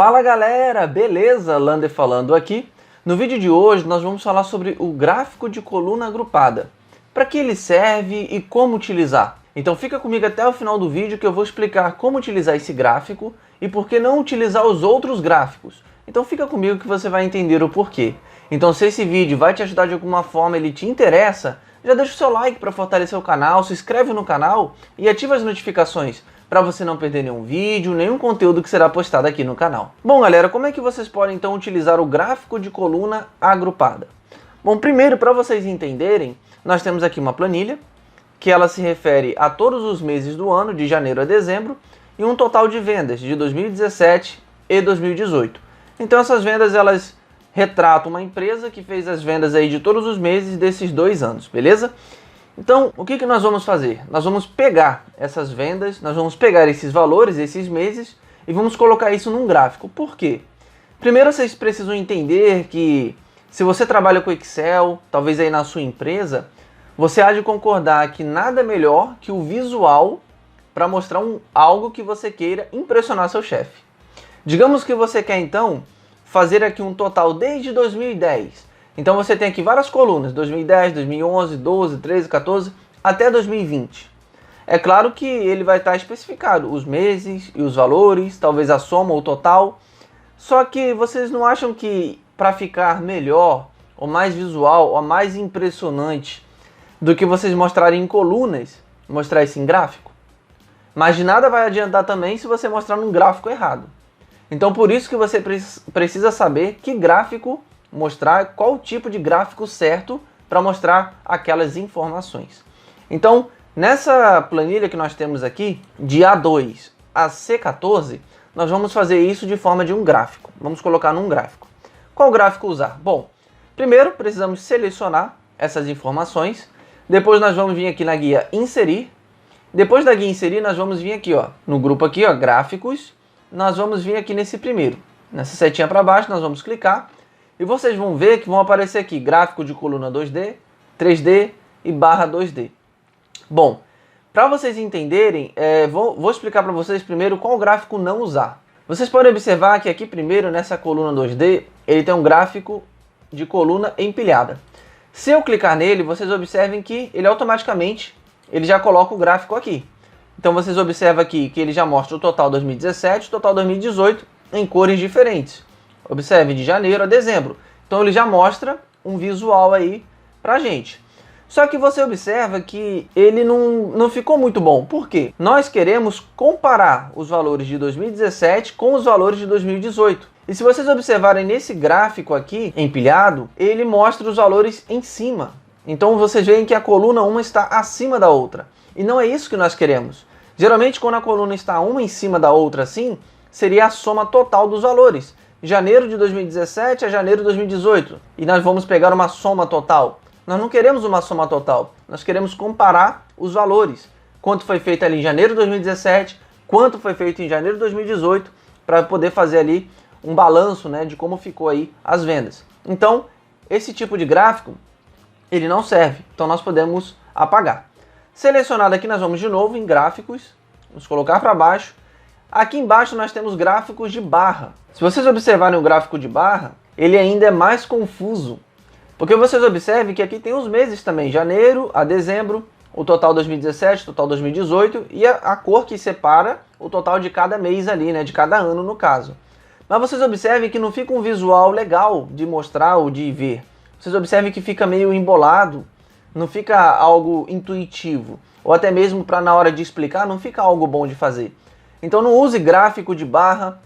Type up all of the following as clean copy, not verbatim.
Fala galera, beleza? Lander falando aqui. No vídeo de hoje nós vamos falar sobre o gráfico de coluna agrupada. Para que ele serve e como utilizar. Então fica comigo até o final do vídeo que eu vou explicar como utilizar esse gráfico e por que não utilizar os outros gráficos. Então fica comigo que você vai entender o porquê. Então se esse vídeo vai te ajudar de alguma forma, ele te interessa, já deixa o seu like para fortalecer o canal, se inscreve no canal e ativa as notificações para você não perder nenhum vídeo, nenhum conteúdo que será postado aqui no canal. Bom galera, como é que vocês podem então utilizar o gráfico de coluna agrupada? Bom, primeiro para vocês entenderem, nós temos aqui uma planilha que ela se refere a todos os meses do ano, de janeiro a dezembro, e um total de vendas de 2017 e 2018. Então essas vendas elas retratam uma empresa que fez as vendas aí de todos os meses desses 2 anos, beleza? Então, o que nós vamos fazer? Nós vamos pegar essas vendas, nós vamos pegar esses valores, esses meses, e vamos colocar isso num gráfico. Por quê? Primeiro, vocês precisam entender que se você trabalha com Excel, talvez aí na sua empresa, você há de concordar que nada melhor que o visual para mostrar algo que você queira impressionar seu chefe. Digamos que você quer, então, fazer aqui um total desde 2010. Então você tem aqui várias colunas, 2010, 2011, 12, 13, 14, até 2020. É claro que ele vai estar especificado, os meses e os valores, talvez a soma ou o total. Só que vocês não acham que para ficar melhor, ou mais visual, ou mais impressionante do que vocês mostrarem em colunas, mostrar isso em gráfico? Mas de nada vai adiantar também se você mostrar num gráfico errado. Então por isso que você precisa saber que gráfico mostrar, qual tipo de gráfico certo para mostrar aquelas informações. Então, nessa planilha que nós temos aqui, de A2 a C14, nós vamos fazer isso de forma de um gráfico. Vamos colocar num gráfico. Qual gráfico usar? Bom, primeiro precisamos selecionar essas informações. Depois nós vamos vir aqui na guia Inserir. Depois da guia Inserir, nós vamos vir aqui, ó, no grupo aqui, ó, Gráficos. Nós vamos vir aqui nesse primeiro. Nessa setinha para baixo, nós vamos clicar. E vocês vão ver que vão aparecer aqui gráfico de coluna 2D, 3D e barra 2D. Bom, para vocês entenderem, vou explicar para vocês primeiro qual gráfico não usar. Vocês podem observar que aqui primeiro, nessa coluna 2D, ele tem um gráfico de coluna empilhada. Se eu clicar nele, vocês observem que ele automaticamente já coloca o gráfico aqui. Então vocês observam aqui que ele já mostra o total 2017 e o total 2018 em cores diferentes. Observe, de janeiro a dezembro. Então ele já mostra um visual aí pra gente. Só que você observa que ele não ficou muito bom. Por quê? Nós queremos comparar os valores de 2017 com os valores de 2018. E se vocês observarem nesse gráfico aqui, empilhado, ele mostra os valores em cima. Então vocês veem que a coluna uma está acima da outra. E não é isso que nós queremos. Geralmente quando a coluna está uma em cima da outra assim, seria a soma total dos valores. Janeiro de 2017 a janeiro de 2018. E nós vamos pegar uma soma total. Nós não queremos uma soma total. Nós queremos comparar os valores. Quanto foi feito ali em janeiro de 2017, quanto foi feito em janeiro de 2018, para poder fazer ali um balanço, né, de como ficou aí as vendas. Então, esse tipo de gráfico, ele não serve. Então nós podemos apagar. Selecionado aqui, nós vamos de novo em gráficos. Vamos colocar para baixo. Aqui embaixo nós temos gráficos de barra. Se vocês observarem o gráfico de barra, ele ainda é mais confuso. Porque vocês observem que aqui tem os meses também, janeiro a dezembro, o total 2017, o total 2018 e a cor que separa o total de cada mês ali, né, de cada ano no caso. Mas vocês observem que não fica um visual legal de mostrar ou de ver. Vocês observem que fica meio embolado, não fica algo intuitivo. Ou até mesmo para na hora de explicar, não fica algo bom de fazer. Então não use gráfico de barra,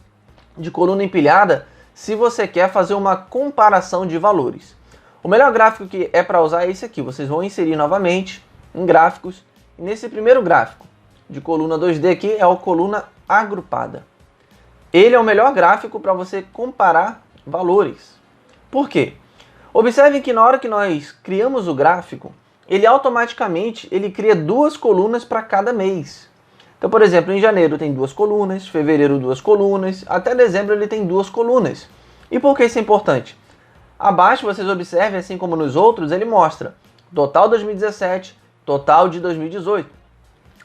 de coluna empilhada, se você quer fazer uma comparação de valores. O melhor gráfico que é para usar é esse aqui. Vocês vão inserir novamente em gráficos. E nesse primeiro gráfico de coluna 2D aqui é o coluna agrupada. Ele é o melhor gráfico para você comparar valores. Por quê? Observem que na hora que nós criamos o gráfico, ele automaticamente cria 2 colunas para cada mês. Então, por exemplo, em janeiro tem 2 colunas, fevereiro 2 colunas, até dezembro ele tem 2 colunas. E por que isso é importante? Abaixo vocês observem, assim como nos outros, ele mostra total 2017, total de 2018.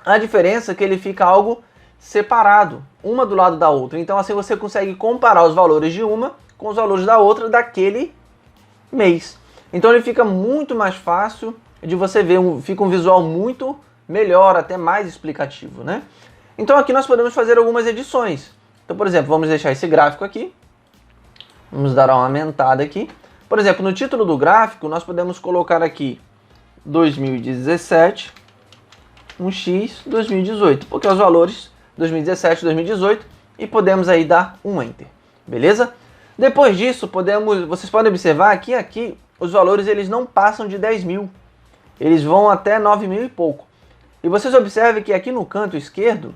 A diferença é que ele fica algo separado, uma do lado da outra. Então assim você consegue comparar os valores de uma com os valores da outra daquele mês. Então ele fica muito mais fácil de você ver, fica um visual muito melhor, até mais explicativo, né? Então aqui nós podemos fazer algumas edições. Então, por exemplo, vamos deixar esse gráfico aqui. Vamos dar uma aumentada aqui. Por exemplo, no título do gráfico, nós podemos colocar aqui 2017, um X 2018, porque os valores 2017, 2018, e podemos aí dar um Enter, beleza? Depois disso, vocês podem observar que aqui os valores eles não passam de 10 mil, eles vão até 9 mil e pouco. E vocês observem que aqui no canto esquerdo,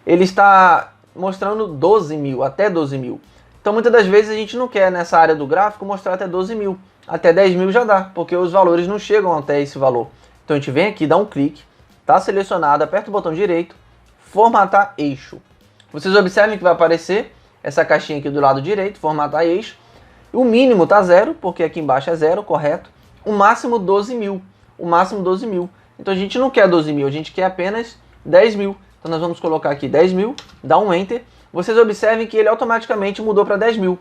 ele está mostrando 12 mil, até 12 mil. Então muitas das vezes a gente não quer nessa área do gráfico mostrar até 12 mil. Até 10 mil já dá, porque os valores não chegam até esse valor. Então a gente vem aqui, dá um clique, está selecionado, aperta o botão direito, formatar eixo. Vocês observem que vai aparecer essa caixinha aqui do lado direito, formatar eixo. O mínimo está 0, porque aqui embaixo é 0, correto. O máximo 12 mil. O máximo 12 mil. Então a gente não quer 12 mil, a gente quer apenas 10 mil. Então nós vamos colocar aqui 10 mil, dá um Enter. Vocês observem que ele automaticamente mudou para 10 mil.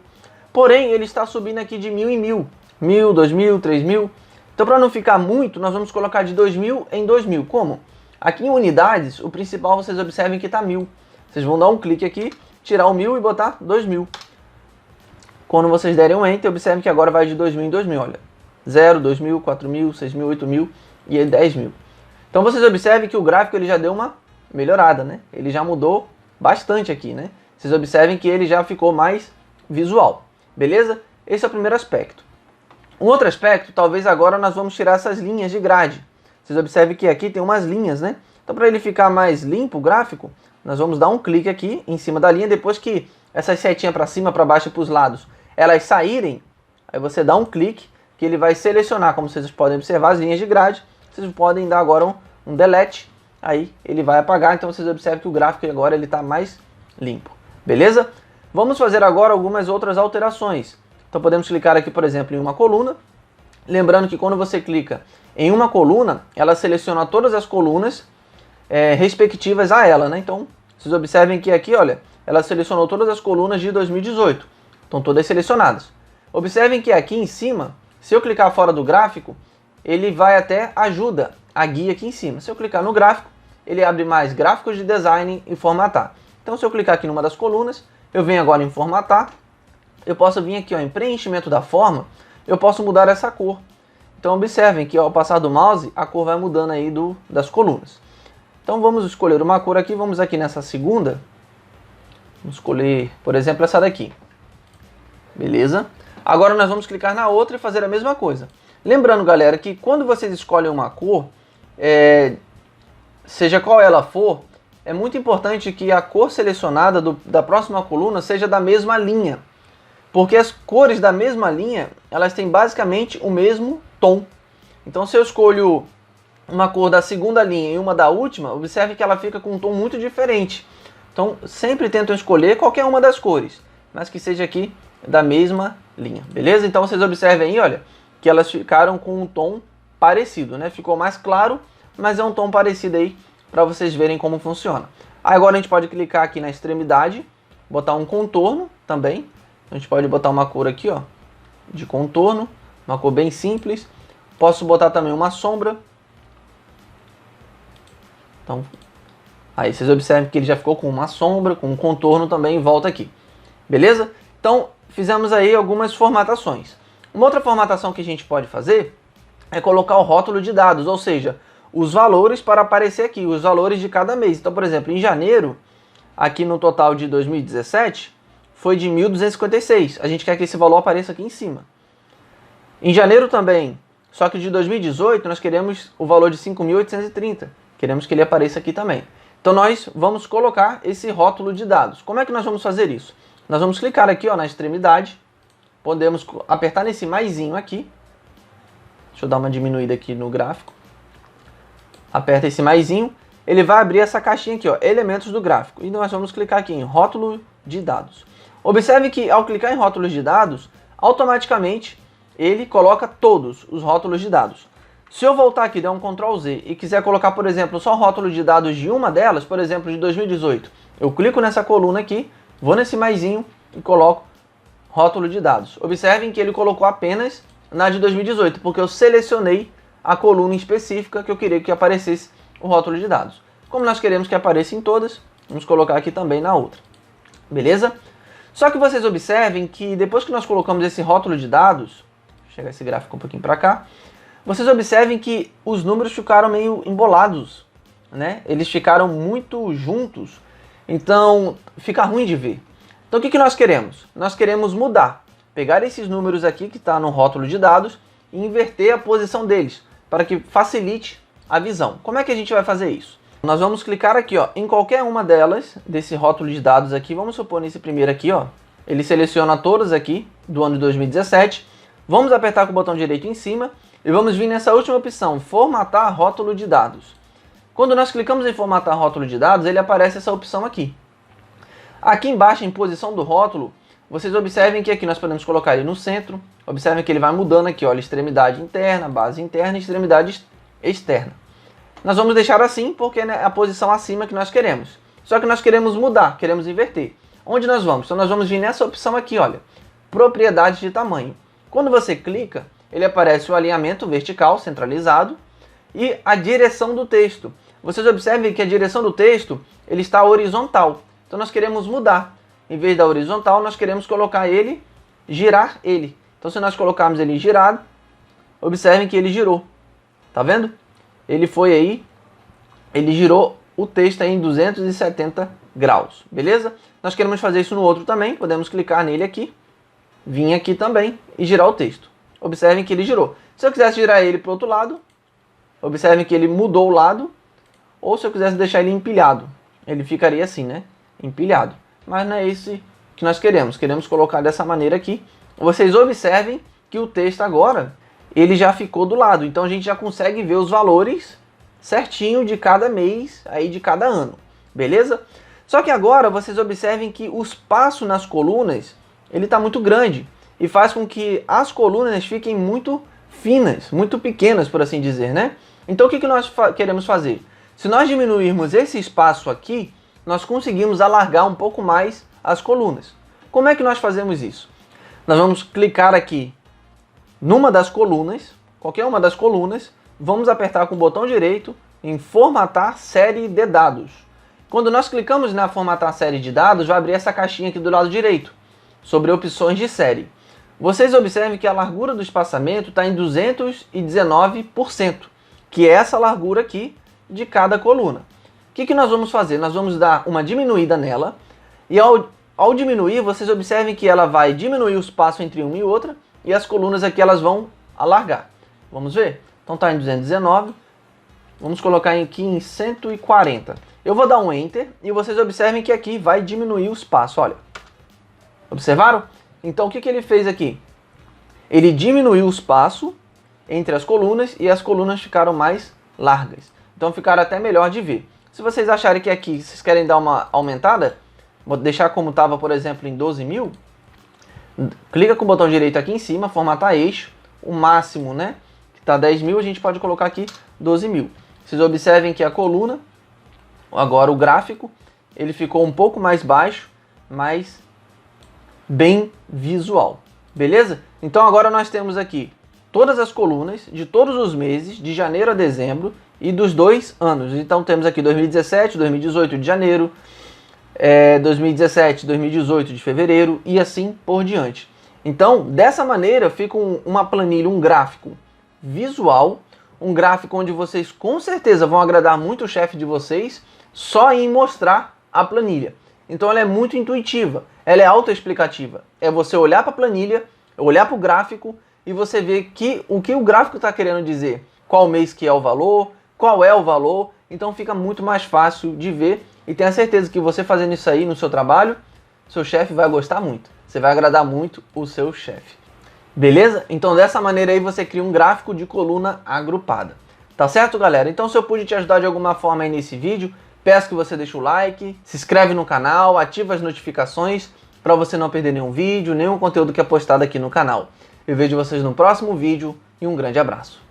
Porém, ele está subindo aqui de 1000 em 1000. 1000, 2000, 3000. Então para não ficar muito, nós vamos colocar de 2000 em 2000. Como? Aqui em unidades, o principal vocês observem que está 1000. Vocês vão dar um clique aqui, tirar o 1000 e botar 2000. Quando vocês derem um Enter, observem que agora vai de 2000 em 2000. Olha, 0, 2000, 4000, 6000, 8000 e 10 mil. Então vocês observem que o gráfico ele já deu uma melhorada, né? Ele já mudou bastante aqui, né? Vocês observem que ele já ficou mais visual, beleza? Esse é o primeiro aspecto. Um outro aspecto, talvez agora nós vamos tirar essas linhas de grade. Vocês observem que aqui tem umas linhas, né? Então para ele ficar mais limpo o gráfico, nós vamos dar um clique aqui em cima da linha, depois que essas setinhas para cima, para baixo e para os lados, elas saírem, aí você dá um clique, que ele vai selecionar, como vocês podem observar, as linhas de grade. Vocês podem dar agora um delete, aí ele vai apagar, então vocês observam que o gráfico agora ele está mais limpo, beleza? Vamos fazer agora algumas outras alterações. Então podemos clicar aqui, por exemplo, em uma coluna. Lembrando que quando você clica em uma coluna, ela seleciona todas as colunas respectivas a ela, né? Então vocês observem que aqui, olha, ela selecionou todas as colunas de 2018. Estão todas selecionadas. Observem que aqui em cima, se eu clicar fora do gráfico, ele vai até ajuda, a guia aqui em cima. Se eu clicar no gráfico, ele abre mais gráficos de design e formatar. Então se eu clicar aqui numa das colunas, eu venho agora em formatar, eu posso vir aqui ó, em preenchimento da forma, eu posso mudar essa cor. Então observem que ao passar do mouse, a cor vai mudando aí das colunas. Então vamos escolher uma cor aqui, vamos aqui nessa segunda, vamos escolher, por exemplo, essa daqui. Beleza? Agora nós vamos clicar na outra e fazer a mesma coisa. Lembrando, galera, que quando vocês escolhem uma cor, seja qual ela for, é muito importante que a cor selecionada da próxima coluna seja da mesma linha. Porque as cores da mesma linha, elas têm basicamente o mesmo tom. Então se eu escolho uma cor da segunda linha e uma da última, observe que ela fica com um tom muito diferente. Então sempre tentam escolher qualquer uma das cores, mas que seja aqui da mesma linha, beleza? Então vocês observem aí, olha, que elas ficaram com um tom parecido, né? Ficou mais claro, mas é um tom parecido aí para vocês verem como funciona. Agora a gente pode clicar aqui na extremidade, botar um contorno também. A gente pode botar uma cor aqui, ó, de contorno, uma cor bem simples. Posso botar também uma sombra. Então, aí vocês observem que ele já ficou com uma sombra, com um contorno também em volta aqui. Beleza? Então, fizemos aí algumas formatações. Uma outra formatação que a gente pode fazer é colocar o rótulo de dados, ou seja, os valores para aparecer aqui, os valores de cada mês. Então, por exemplo, em janeiro, aqui no total de 2017, foi de 1.256. A gente quer que esse valor apareça aqui em cima. Em janeiro também, só que de 2018, nós queremos o valor de 5.830. Queremos que ele apareça aqui também. Então nós vamos colocar esse rótulo de dados. Como é que nós vamos fazer isso? Nós vamos clicar aqui ó, na extremidade. Podemos apertar nesse maisinho aqui. Deixa eu dar uma diminuída aqui no gráfico. Aperta esse maisinho. Ele vai abrir essa caixinha aqui, ó, elementos do gráfico. E nós vamos clicar aqui em rótulo de dados. Observe que ao clicar em rótulos de dados, automaticamente ele coloca todos os rótulos de dados. Se eu voltar aqui, der um Ctrl Z e quiser colocar, por exemplo, só o rótulo de dados de uma delas, por exemplo, de 2018, eu clico nessa coluna aqui, vou nesse maisinho e coloco rótulo de dados. Observem que ele colocou apenas na de 2018, porque eu selecionei a coluna específica que eu queria que aparecesse o rótulo de dados. Como nós queremos que apareça em todas, vamos colocar aqui também na outra. Beleza? Só que vocês observem que depois que nós colocamos esse rótulo de dados, vou chegar esse gráfico um pouquinho para cá, vocês observem que os números ficaram meio embolados, né? Eles ficaram muito juntos, então fica ruim de ver. Então o que nós queremos? Nós queremos mudar, pegar esses números aqui que está no rótulo de dados e inverter a posição deles, para que facilite a visão. Como é que a gente vai fazer isso? Nós vamos clicar aqui, ó, em qualquer uma delas, desse rótulo de dados aqui, vamos supor nesse primeiro aqui, ó, ele seleciona todas aqui do ano de 2017, vamos apertar com o botão direito em cima e vamos vir nessa última opção, formatar rótulo de dados. Quando nós clicamos em formatar rótulo de dados, ele aparece essa opção aqui. Aqui embaixo, em posição do rótulo, vocês observem que aqui nós podemos colocar ele no centro, observem que ele vai mudando aqui, olha, extremidade interna, base interna e extremidade externa. Nós vamos deixar assim porque é a posição acima que nós queremos. Só que nós queremos mudar, queremos inverter. Onde nós vamos? Então nós vamos vir nessa opção aqui, olha, propriedades de tamanho. Quando você clica, ele aparece o alinhamento vertical centralizado e a direção do texto. Vocês observem que a direção do texto ele está horizontal. Então nós queremos mudar. Em vez da horizontal, nós queremos colocar ele, girar ele. Então se nós colocarmos ele girado, observem que ele girou. Tá vendo? Ele foi aí, ele girou o texto aí em 270 graus, beleza? Nós queremos fazer isso no outro também, podemos clicar nele aqui, vir aqui também e girar o texto. Observem que ele girou. Se eu quisesse girar ele para o outro lado, observem que ele mudou o lado, ou se eu quisesse deixar ele empilhado, ele ficaria assim, né? Empilhado. Mas não é esse que nós queremos colocar dessa maneira aqui. Vocês observem que o texto agora ele já ficou do lado, então a gente já consegue ver os valores certinho de cada mês, aí de cada ano, beleza? Só que agora vocês observem que o espaço nas colunas, ele está muito grande e faz com que as colunas fiquem muito finas, muito pequenas, por assim dizer, né? Então o que nós queremos fazer? Se nós diminuirmos esse espaço aqui, nós conseguimos alargar um pouco mais as colunas. Como é que nós fazemos isso? Nós vamos clicar aqui numa das colunas, qualquer uma das colunas, vamos apertar com o botão direito em formatar série de dados. Quando nós clicamos na formatar série de dados, vai abrir essa caixinha aqui do lado direito, sobre opções de série. Vocês observem que a largura do espaçamento está em 219%, que é essa largura aqui de cada coluna. O que nós vamos fazer? Nós vamos dar uma diminuída nela, e ao diminuir, vocês observem que ela vai diminuir o espaço entre uma e outra, e as colunas aqui elas vão alargar. Vamos ver? Então está em 219, vamos colocar aqui em 140. Eu vou dar um Enter e vocês observem que aqui vai diminuir o espaço, olha. Observaram? Então o que ele fez aqui? Ele diminuiu o espaço entre as colunas e as colunas ficaram mais largas. Então ficaram até melhor de ver. Se vocês acharem que aqui vocês querem dar uma aumentada, vou deixar como estava, por exemplo, em 12.000, clica com o botão direito aqui em cima, formatar eixo, o máximo, né? Que está 10.000, a gente pode colocar aqui 12.000. Vocês observem que a coluna, agora o gráfico, ele ficou um pouco mais baixo, mas bem visual. Beleza? Então agora nós temos aqui todas as colunas de todos os meses, de janeiro a dezembro, e dos 2 anos. Então temos aqui 2017, 2018 de janeiro, 2017, 2018 de fevereiro e assim por diante. Então, dessa maneira, fica uma planilha, um gráfico visual, um gráfico onde vocês com certeza vão agradar muito o chefe de vocês só em mostrar a planilha. Então ela é muito intuitiva, ela é autoexplicativa. É você olhar para a planilha, olhar para o gráfico e você ver o que o gráfico está querendo dizer. Qual mês que é o valor, qual é o valor. Então fica muito mais fácil de ver e tenha certeza que você fazendo isso aí no seu trabalho, seu chefe vai gostar muito. Você vai agradar muito o seu chefe. Beleza? Então dessa maneira aí você cria um gráfico de coluna agrupada. Tá certo, galera? Então se eu pude te ajudar de alguma forma aí nesse vídeo, peço que você deixe o like, se inscreve no canal, ativa as notificações para você não perder nenhum vídeo, nenhum conteúdo que é postado aqui no canal. Eu vejo vocês no próximo vídeo e um grande abraço.